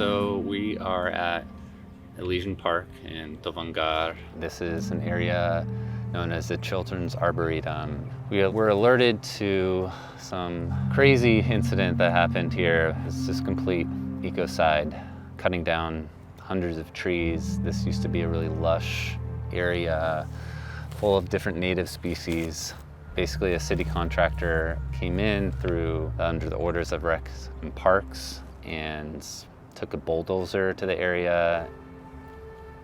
So we are at Elysian Park in Tavangar. This is an area known as the Children's Arboretum. We were alerted to some crazy incident that happened here. It's this complete ecocide, cutting down hundreds of trees. This used to be a really lush area full of different native species. Basically, a city contractor came in under the orders of Recs and Parks and took a bulldozer to the area.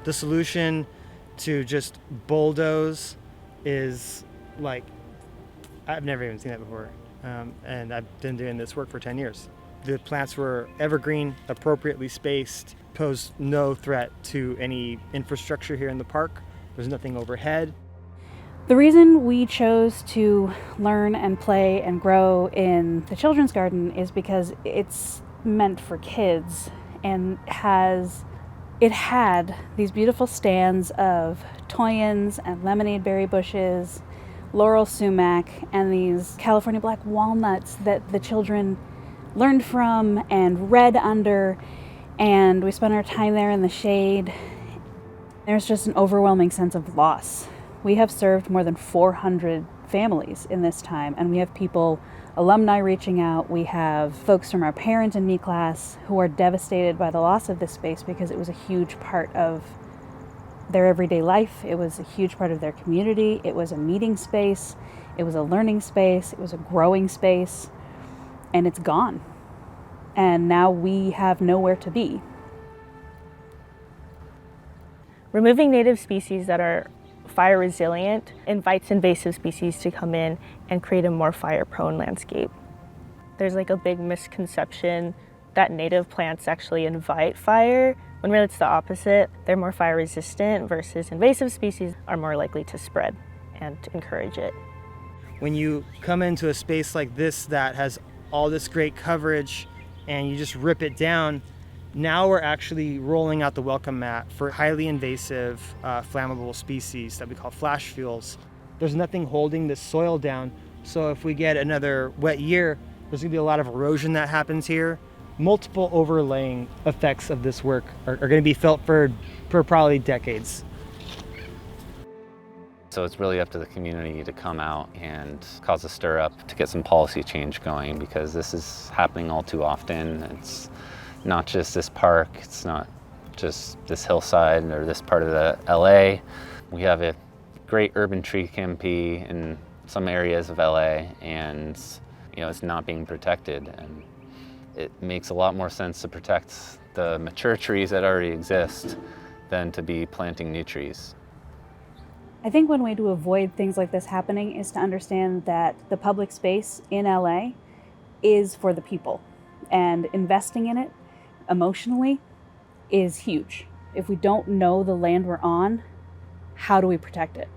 The solution to just bulldoze is like, I've never even seen that before. And I've been doing this work for 10 years. The plants were evergreen, appropriately spaced, posed no threat to any infrastructure here in the park. There's nothing overhead. The reason we chose to learn and play and grow in the children's garden is because it's meant for kids and it had these beautiful stands of toyans and lemonade berry bushes, laurel sumac, and these California black walnuts that the children learned from and read under, and we spent our time there in the shade. There's just an overwhelming sense of loss. We have served more than 400 families in this time, and we have people, alumni reaching out. We have folks from our parent and me class who are devastated by the loss of this space because it was a huge part of their everyday life. It was a huge part of their community. It was a meeting space. It was a learning space. It was a growing space, and it's gone. And now we have nowhere to be. Removing native species that are fire resilient invites invasive species to come in and create a more fire prone landscape. There's like a big misconception that native plants actually invite fire, when really it's the opposite. They're more fire resistant versus invasive species are more likely to spread and encourage it. When you come into a space like this that has all this great coverage and you just rip it down, now we're actually rolling out the welcome mat for highly invasive flammable species that we call flash fuels. There's nothing holding this soil down, so if we get another wet year, there's gonna be a lot of erosion that happens here. Multiple overlaying effects of this work are gonna be felt for probably decades. So it's really up to the community to come out and cause a stir up to get some policy change going, because this is happening all too often. It's not just this park, it's not just this hillside or this part of the LA. We have a great urban tree canopy in some areas of LA, and it's not being protected. And it makes a lot more sense to protect the mature trees that already exist than to be planting new trees. I think one way to avoid things like this happening is to understand that the public space in LA is for the people, and investing in it emotionally is huge. If we don't know the land we're on, how do we protect it?